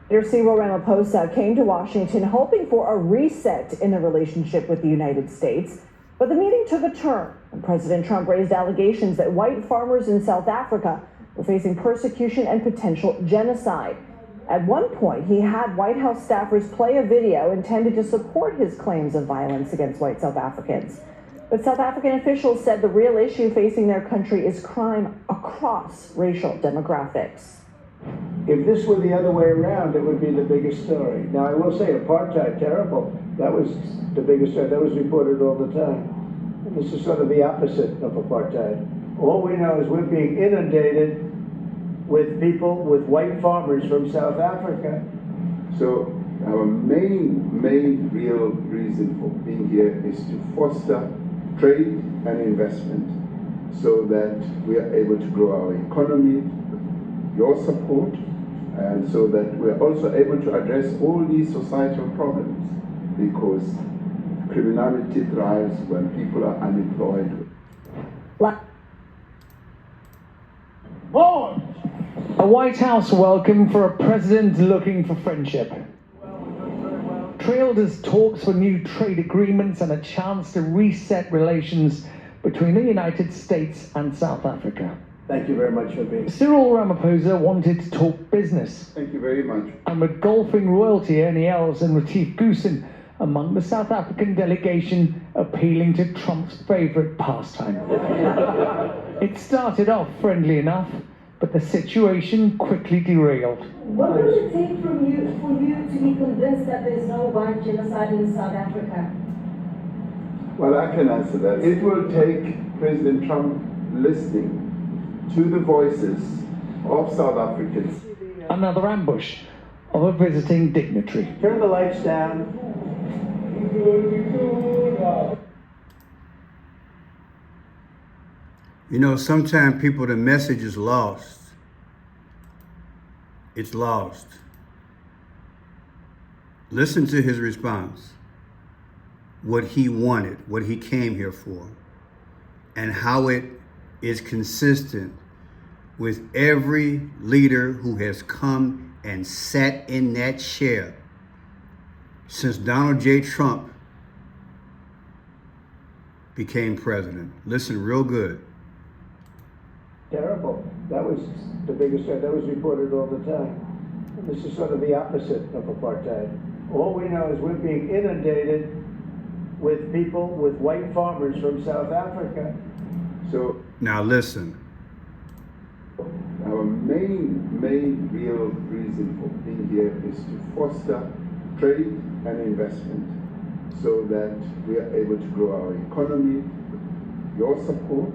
Cyril Ramaphosa came to Washington hoping for a reset in the relationship with the United States, but the meeting took a turn when President Trump raised allegations that white farmers in South Africa were facing persecution and potential genocide. At one point, he had White House staffers play a video intended to support his claims of violence against white South Africans. But South African officials said the real issue facing their country is crime across racial demographics. If this were the other way around, it would be the biggest story. Now, I will say apartheid, terrible. That was the biggest story. That was reported all the time. And this is sort of the opposite of apartheid. All we know is we're being inundated with people, with white farmers from South Africa. So our main real reason for being here is to foster trade and investment so that we are able to grow our economy, your support, and so that we are also able to address all these societal problems, because criminality thrives when people are unemployed. A White House welcome for a president looking for friendship. Trailed as talks for new trade agreements and a chance to reset relations between the United States and South Africa. Thank you very much for being here. Cyril Ramaphosa wanted to talk business. Thank you very much. And with golfing royalty Ernie Els and Retief Goosen among the South African delegation appealing to Trump's favorite pastime. It started off friendly enough, but the situation quickly derailed. What will it take for you to be convinced that there is no white genocide in South Africa? Well, I can answer that. It will take President Trump listening to the voices of South Africans. Another ambush of a visiting dignitary. Turn the lights down. You know, sometimes people, the message is lost. It's lost. Listen to his response. What he wanted, what he came here for, and how it is consistent with every leader who has come and sat in that chair since Donald J. Trump became president. Listen real good. Terrible. That was the biggest story. That was reported all the time. And this is sort of the opposite of apartheid. All we know is we're being inundated with people, with white farmers from South Africa. So Now listen. our main real reason for being here is to foster trade and investment so that we are able to grow our economy, your support,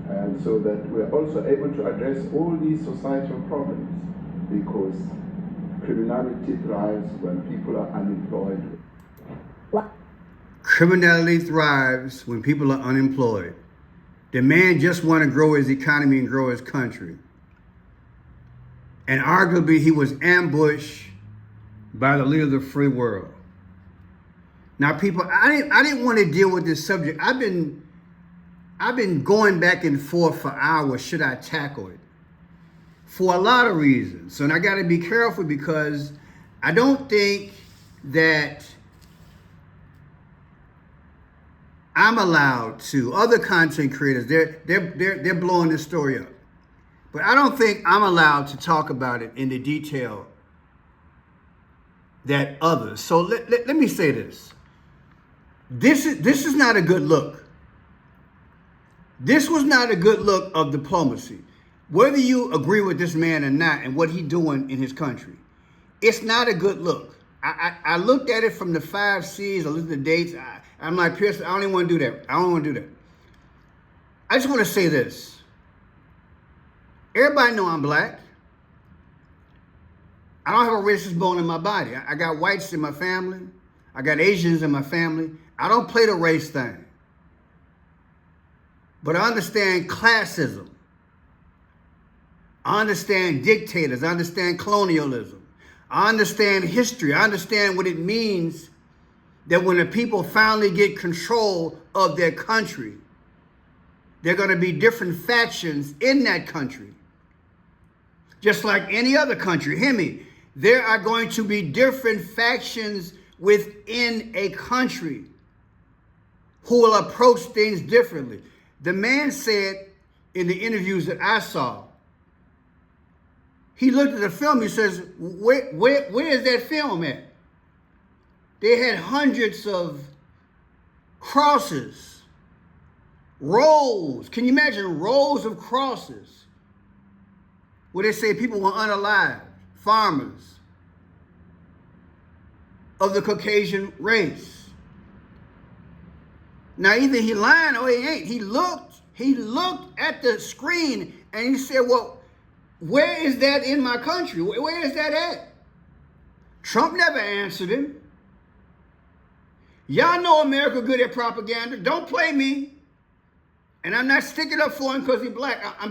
and so that we are also able to address all these societal problems, because criminality thrives when people are unemployed. Criminality thrives when people are unemployed. The man just want to grow his economy and grow his country. And arguably he was ambushed by the leader of the free world. Now people, I didn't want to deal with this subject. I've been going back and forth for hours. Should I tackle it? For a lot of reasons. So, and I got to be careful, because I don't think that I'm allowed to. Other content creators, they're blowing this story up. But I don't think I'm allowed to talk about it in the detail that others. So let me say this. This is not a good look. This was not a good look of diplomacy. Whether you agree with this man or not and what he's doing in his country, it's not a good look. I looked at it from the 5 C's. I looked at the dates. I'm like, Pierce, I don't even want to do that. I don't want to do that. I just want to say this. Everybody know I'm black. I don't have a racist bone in my body. I got whites in my family. I got Asians in my family. I don't play the race thing. But I understand classism. I understand dictators. I understand colonialism. I understand history. I understand what it means that when the people finally get control of their country, there are going to be different factions in that country. Just like any other country. Hear me. there are going to be different factions within a country who will approach things differently. The man said in the interviews that I saw, he looked at the film, he says, where is that film at? They had hundreds of crosses, rows. Can you imagine rows of crosses where they say people were unalived, farmers of the Caucasian race? Now either he lying or he ain't. He looked at the screen and he said, well, where is that in my country? Where is that at? Trump never answered him. Y'all know America good at propaganda. Don't play me. And I'm not sticking up for him because he's black. I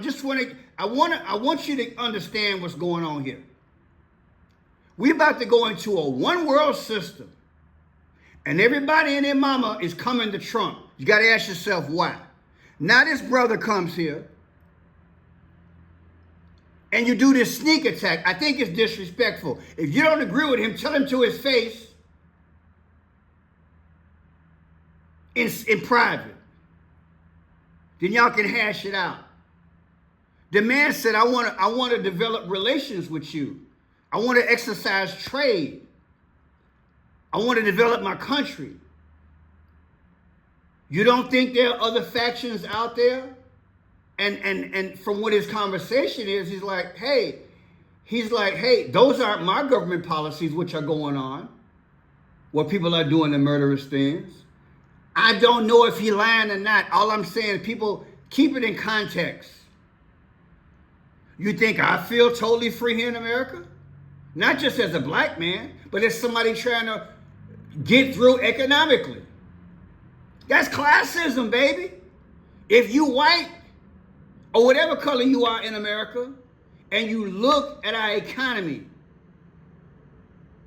want you to understand what's going on here. We're about to go into a one world system. And everybody and their mama is coming to Trump. You got to ask yourself why. Now this brother comes here and you do this sneak attack. I think it's disrespectful. If you don't agree with him, tell him to his face in private. Then y'all can hash it out. The man said, I want to develop relations with you. I want to exercise trade. I want to develop my country. You don't think there are other factions out there? And from what his conversation is, he's like, hey, those aren't my government policies which are going on, where people are doing the murderous things. I don't know if he's lying or not. All I'm saying is people keep it in context. You think I feel totally free here in America? Not just as a black man, but as somebody trying to get through economically. That's classism, baby. If you white or whatever color you are in America and you look at our economy,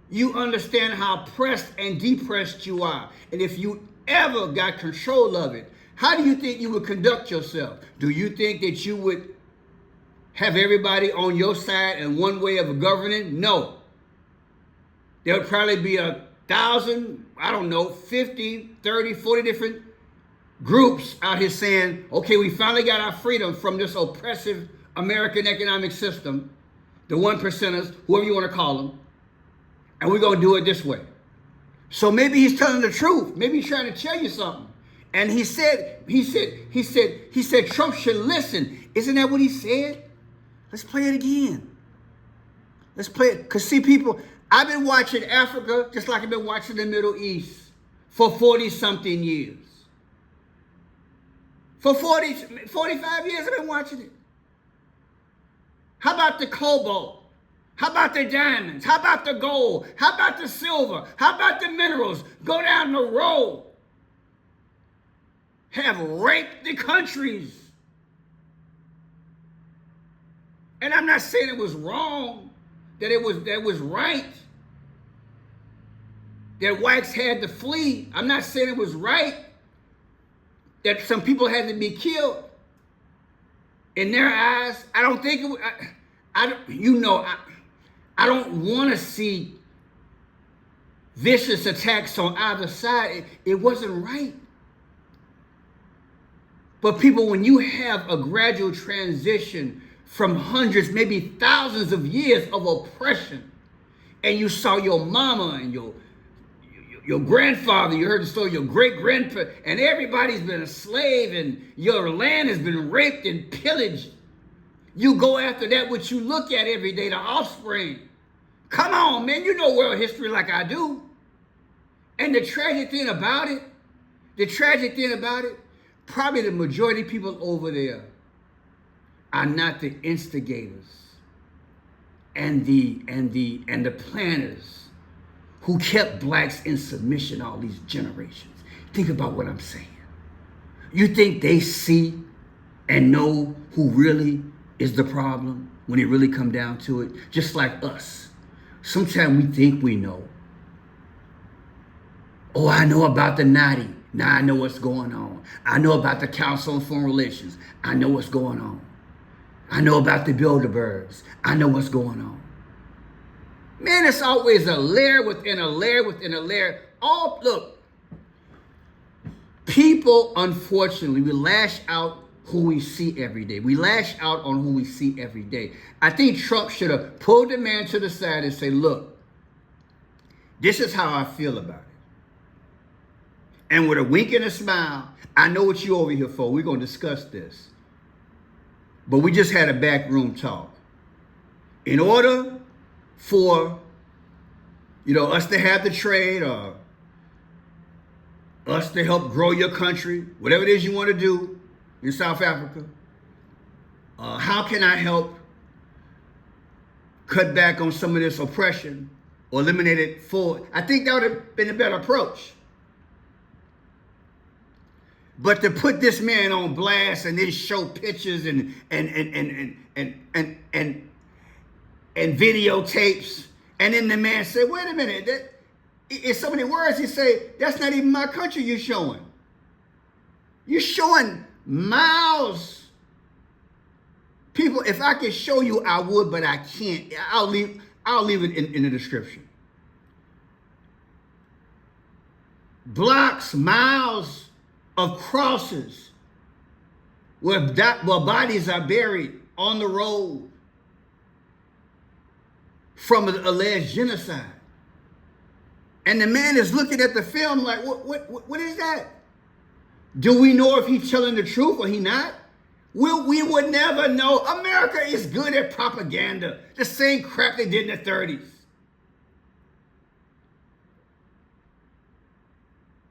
you understand how pressed and depressed you are. And if you ever got control of it, how do you think you would conduct yourself? Do you think that you would have everybody on your side and one way of governing? No. There would probably be 1,000, 50, 30, 40 different groups out here saying, okay, we finally got our freedom from this oppressive American economic system, the one percenters, whoever you want to call them, and we're going to do it this way. So maybe he's telling the truth. Maybe he's trying to tell you something. And he said, Trump should listen. Isn't that what he said? Let's play it again. Let's play it. Because see, people, I've been watching Africa just like I've been watching the Middle East for 40-something years. For 45 years I've been watching it. How about the cobalt? How about the diamonds? How about the gold? How about the silver? How about the minerals? Go down the road. Have raped the countries. And I'm not saying it was wrong, that it was right, that whites had to flee. I'm not saying it was right that some people had to be killed. In their eyes, I don't think it was, I don't want to see vicious attacks on either side. It wasn't right. But people, when you have a gradual transition from hundreds, maybe thousands of years of oppression, and you saw your mama and your grandfather, you heard the story, your great-grandpa, and everybody's been a slave, and your land has been raped and pillaged. You go after that which you look at every day, the offspring. Come on, man, you know world history like I do. And the tragic thing about it, probably the majority of people over there are not the instigators and the planners who kept blacks in submission all these generations. Think about what I'm saying. You think they see and know who really is the problem when it really come down to it? Just like us. Sometimes we think we know. Oh, I know about the naughty. Now I know what's going on. I know about the Council on Foreign Relations. I know what's going on. I know about the Bilderbergs. I know what's going on. Man, it's always a layer within a layer within a layer. Look, people, unfortunately, we lash out who we see every day. We lash out on who we see every day. I think Trump should have pulled the man to the side and say, look, this is how I feel about it. And with a wink and a smile, I know what you over here for. We're going to discuss this. But we just had a backroom talk. In order for, us to have the trade or us to help grow your country, whatever it is you want to do in South Africa, how can I help cut back on some of this oppression or eliminate it for? I think that would have been a better approach. But to put this man on blast and then show pictures and videotapes, and then the man said, "Wait a minute, in so many words, he said, that's not even my country you're showing. You're showing miles. People, if I could show you, I would, but I can't. I'll leave it in the description. Blocks, miles of crosses where bodies are buried on the road from an alleged genocide. And the man is looking at the film like, what is that? Do we know if he's telling the truth or he not? We would never know. America is good at propaganda. The same crap they did in the 30s.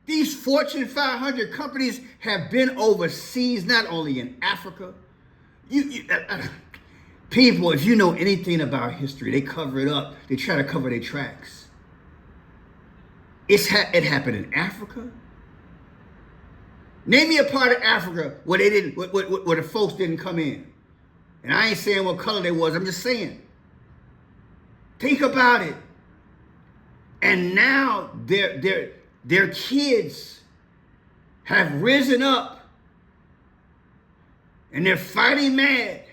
These Fortune 500 companies have been overseas, not only in Africa. People, if you know anything about history, they cover it up. They try to cover their tracks. It happened in Africa. Name me a part of Africa where where the folks didn't come in. And I ain't saying what color they was. I'm just saying. Think about it. And now their kids have risen up and they're fighting mad.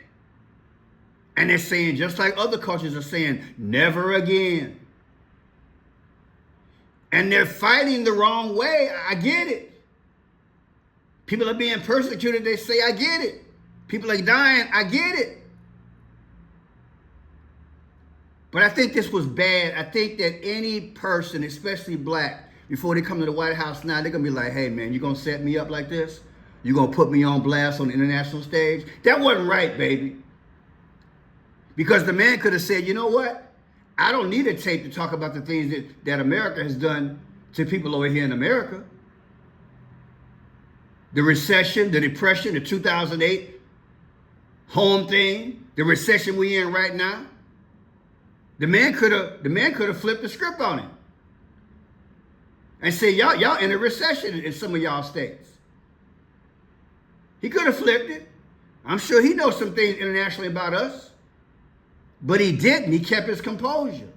And they're saying, just like other cultures are saying, never again. And they're fighting the wrong way. I get it. People are being persecuted. They say, I get it. People are dying. I get it. But I think this was bad. I think that any person, especially black, before they come to the White House now, they're going to be like, hey, man, you going to set me up like this? You going to put me on blast on the international stage? That wasn't right, baby. Because the man could have said, you know what? I don't need a tape to talk about the things that America has done to people over here in America. The recession, the depression, the 2008 home thing, the recession we in right now. The man could have flipped the script on it and said, y'all in a recession in some of y'all states. He could have flipped it. I'm sure he knows some things internationally about us. But he didn't. He kept his composure.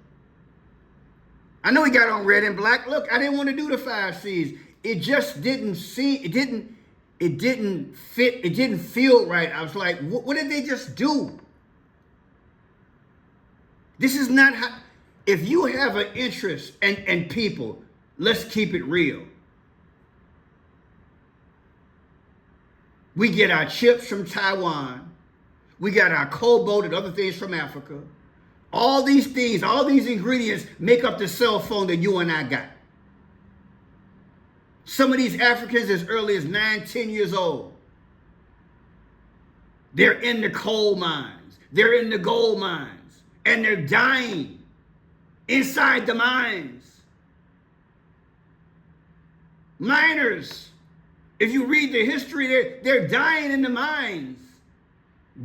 I know he got on red and black. Look, I didn't want to do the 5 C's. It just didn't it didn't fit. It didn't feel right. I was like, what did they just do? This is not how, if you have an interest and people, let's keep it real. We get our chips from Taiwan. We got our cobalt and other things from Africa. All these things, all these ingredients make up the cell phone that you and I got. Some of these Africans as early as 9, 10 years old. They're in the coal mines. They're in the gold mines. And they're dying inside the mines. Miners, if you read the history, they're dying in the mines.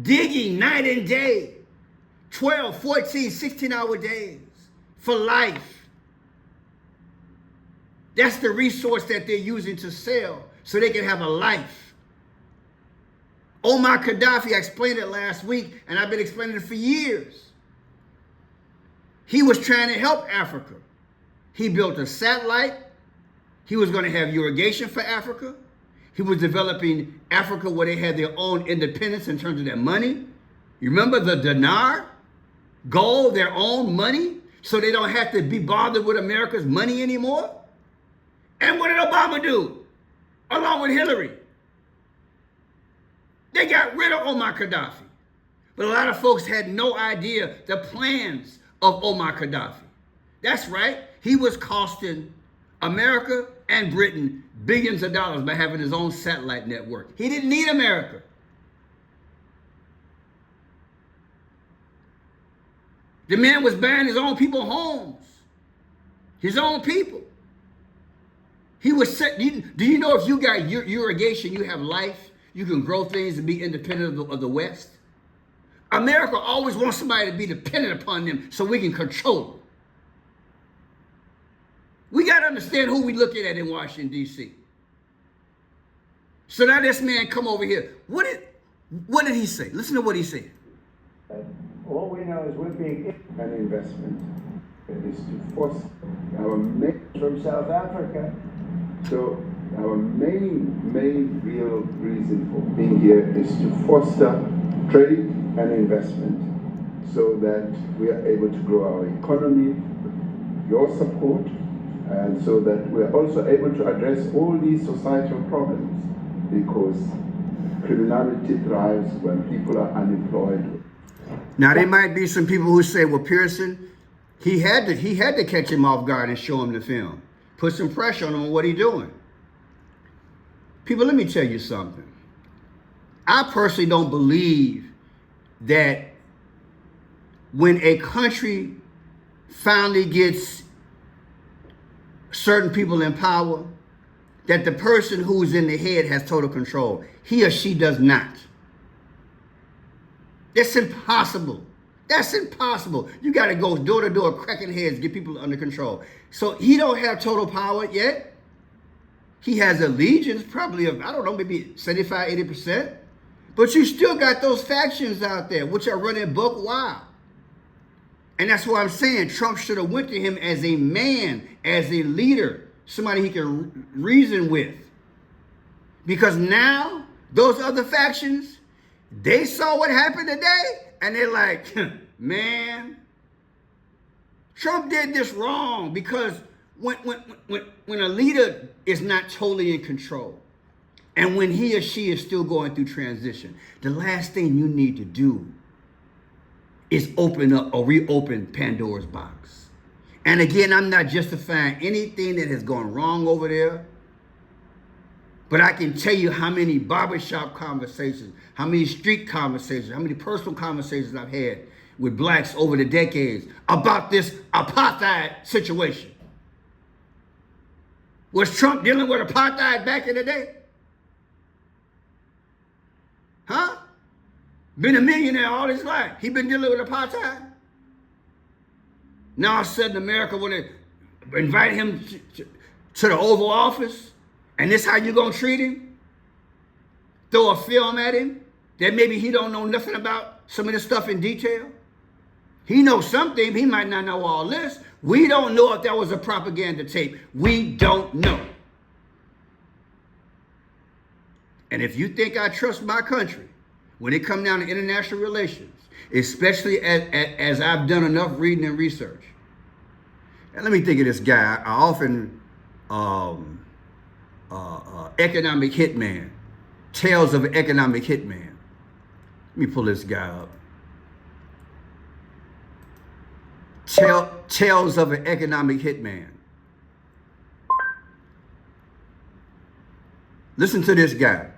Digging night and day, 12, 14, 16-hour days for life. That's the resource that they're using to sell so they can have a life. Omar Gaddafi, I explained it last week, and I've been explaining it for years. He was trying to help Africa. He built a satellite. He was going to have irrigation for Africa. He was developing Africa where they had their own independence in terms of their money. You remember the dinar? Gold, their own money, so they don't have to be bothered with America's money anymore? And what did Obama do? Along with Hillary. They got rid of Omar Gaddafi. But a lot of folks had no idea the plans of Omar Gaddafi. That's right. He was costing America and Britain billions of dollars by having his own satellite network. He didn't need America. The man was buying his own people homes. His own people. He was set. Do you know if you got irrigation, you have life, you can grow things and be independent of the West? America always wants somebody to be dependent upon them so we can control them. We got to understand who we looking at in Washington, D.C. So now this man come over here. What did he say? Listen to what he said. All we know is we're being An investment is to foster our main, from South Africa. so our main real reason for being here is to foster trade and investment so that we are able to grow our economy with your support, and so that we are also able to address all these societal problems, because criminality thrives when people are unemployed. Now there might be some people who say, well, Pearson, he had to catch him off guard and show him the film. Put some pressure on him on what he's doing. People, let me tell you something. I personally don't believe that when a country finally gets certain people in power, that the person who's in the head has total control. He or she does not. That's impossible. That's impossible. You got to go door to door, cracking heads, get people under control. So he don't have total power yet. He has allegiance, probably of, I don't know, maybe 75, 80%. But you still got those factions out there, which are running buck wild. And that's why I'm saying Trump should have went to him as a man, as a leader, somebody he can reason with. Because now, those other factions, they saw what happened today, and they're like, man, Trump did this wrong. Because when a leader is not totally in control, and when he or she is still going through transition, the last thing you need to do is open up or reopen Pandora's box. And again, I'm not justifying anything that has gone wrong over there, but I can tell you how many barbershop conversations, how many street conversations, how many personal conversations I've had with blacks over the decades about this apartheid situation. Was Trump dealing with apartheid back in the day? Huh? Been a millionaire all his life. He been dealing with apartheid. Now all of a sudden America want to invite him to the Oval Office, and this how you gonna treat him? Throw a film at him that maybe he don't know nothing about some of this stuff in detail? He knows something, he might not know all this. We don't know if that was a propaganda tape. We don't know. And if you think I trust my country when it comes down to international relations, especially as I've done enough reading and research. And let me think of this guy. I often, economic hitman, tales of an economic hitman. Let me pull this guy up. Tales of an economic hitman. Listen to this guy.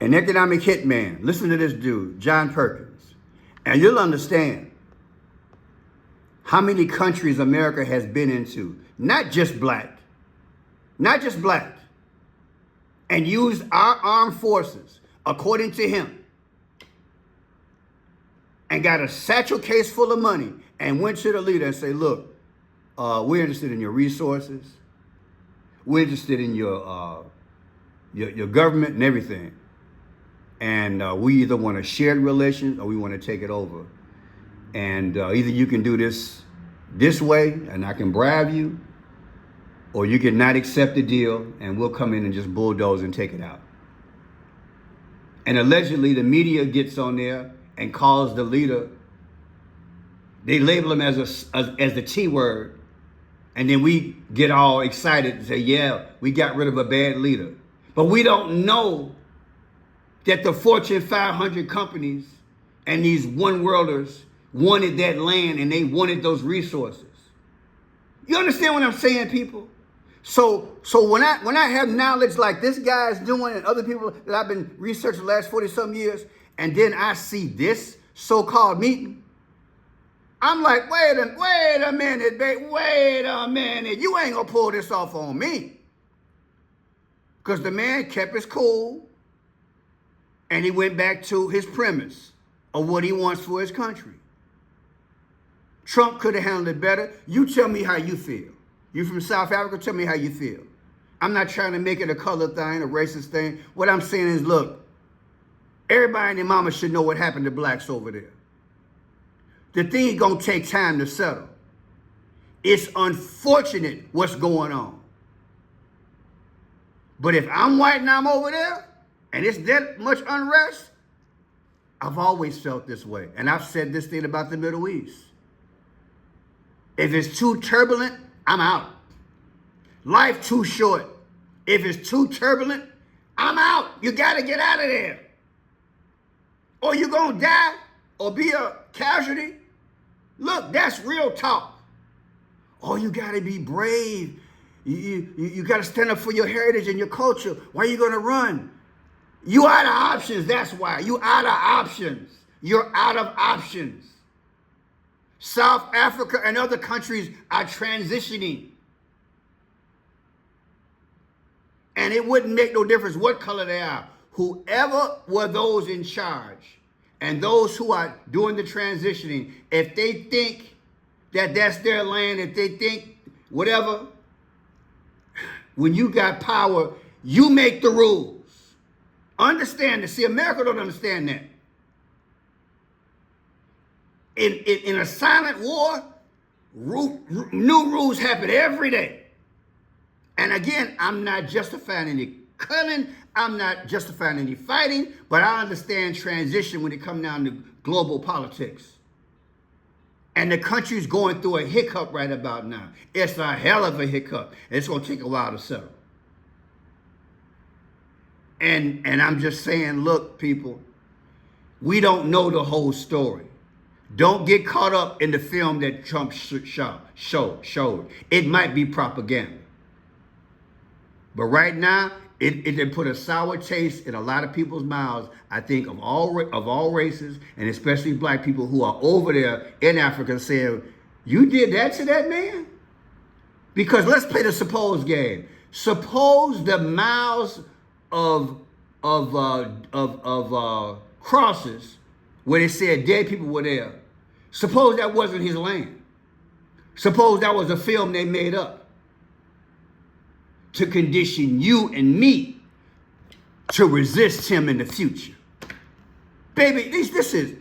An economic hitman. Listen to this dude, John Perkins. And you'll understand how many countries America has been into, not just black, and used our armed forces, according to him, and got a satchel case full of money and went to the leader and say, look, we're interested in your resources. We're interested in your government and everything. And we either want to share relations or we want to take it over. And either you can do this way and I can bribe you, or you can not accept the deal and we'll come in and just bulldoze and take it out. And allegedly the media gets on there and calls the leader They label him as the T word, and then we get all excited and say, yeah, we got rid of a bad leader. But we don't know that the Fortune 500 companies and these one-worlders wanted that land and they wanted those resources. You understand what I'm saying, people? So when I have knowledge like this guy is doing and other people that I've been researching the last 40-some years, and then I see this so-called meeting, I'm like, wait a minute, babe, wait a minute. You ain't gonna pull this off on me. Because the man kept his cool and he went back to his premise of what he wants for his country. Trump could have handled it better. You tell me how you feel. You from South Africa, tell me how you feel. I'm not trying to make it a color thing, a racist thing. What I'm saying is, look, everybody and their mama should know what happened to blacks over there. The thing is gonna take time to settle. It's unfortunate what's going on. But if I'm white and I'm over there, and it's that much unrest, I've always felt this way. And I've said this thing about the Middle East. If it's too turbulent, I'm out. Life too short. If it's too turbulent, I'm out. You gotta get out of there. Or you're gonna die or be a casualty. Look, that's real talk. Oh, you gotta be brave. You gotta stand up for your heritage and your culture. Why are you gonna run? You out of options, that's why. You out of options. You're out of options. South Africa and other countries are transitioning. And it wouldn't make no difference what color they are. Whoever were those in charge and those who are doing the transitioning, if they think that that's their land, if they think whatever, when you got power, you make the rules. Understand this. See, America don't understand that. In a silent war, new rules happen every day. And again, I'm not justifying any killing. I'm not justifying any fighting, but I understand transition when it comes down to global politics. And the country's going through a hiccup right about now. It's a hell of a hiccup. It's going to take a while to settle. And I'm just saying, look, people, we don't know the whole story. Don't get caught up in the film that Trump showed. It might be propaganda. But right now, it put a sour taste in a lot of people's mouths, I think, of all races, and especially black people who are over there in Africa saying, you did that to that man? Because let's play the suppose game. Suppose the mouths of crosses where they said dead people were there. Suppose that wasn't his land. Suppose that was a film they made up to condition you and me to resist him in the future. Baby, this is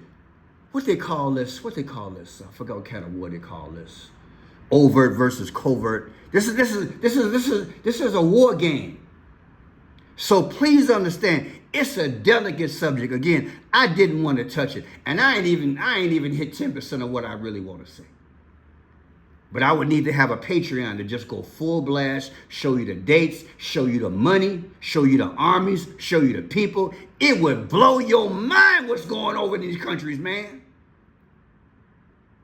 what they call this. I forgot what kind of war they call this. Overt versus covert. This is a war game. So please understand, it's a delicate subject. Again, I didn't want to touch it. And I ain't even hit 10% of what I really want to say. But I would need to have a Patreon to just go full blast, show you the dates, show you the money, show you the armies, show you the people. It would blow your mind what's going over in these countries, man.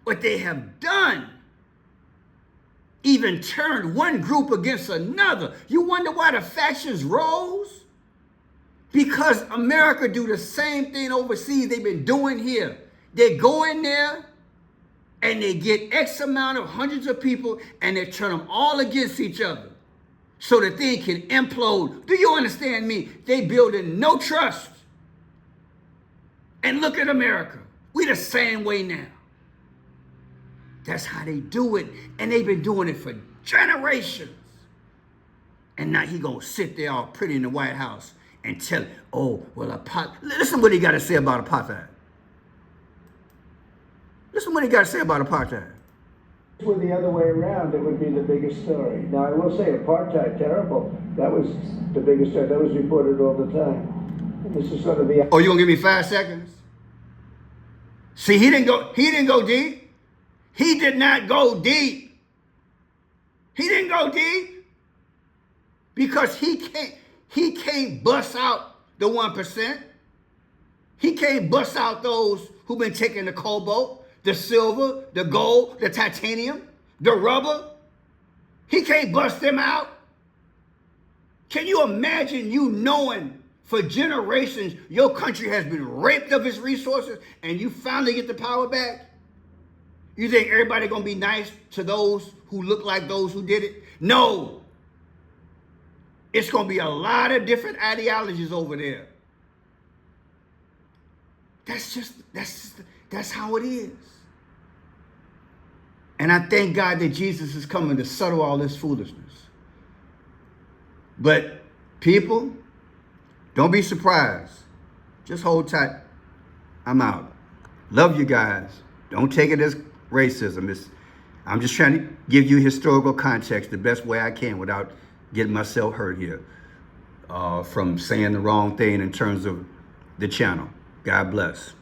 What they have done. Even turned one group against another. You wonder why the factions rose? Because America do the same thing overseas they've been doing here. They go in there and they get X amount of hundreds of people and they turn them all against each other so the thing can implode. Do you understand me? They building no trust. And look at America. We the same way now. That's how they do it. And they've been doing it for generations. And now he gonna sit there all pretty in the White House and tell, listen what he got to say about apartheid. Listen what he got to say about apartheid. If it were the other way around, it would be the biggest story. Now, I will say, apartheid, terrible. That was the biggest story. That was reported all the time. And this is sort of the... Oh, you gonna give me 5 seconds? See, he didn't go deep. He did not go deep. He didn't go deep because he can't bust out the 1%. He can't bust out those who've been taking the cobalt, the silver, the gold, the titanium, the rubber. He can't bust them out. Can you imagine you knowing for generations your country has been raped of its resources and you finally get the power back? You think everybody gonna be nice to those who look like those who did it? No. It's gonna be a lot of different ideologies over there. That's how it is. And I thank God that Jesus is coming to settle all this foolishness. But people, don't be surprised. Just hold tight. I'm out. Love you guys. Don't take it as racism. I'm just trying to give you historical context the best way I can without getting myself hurt here from saying the wrong thing in terms of the channel. God bless.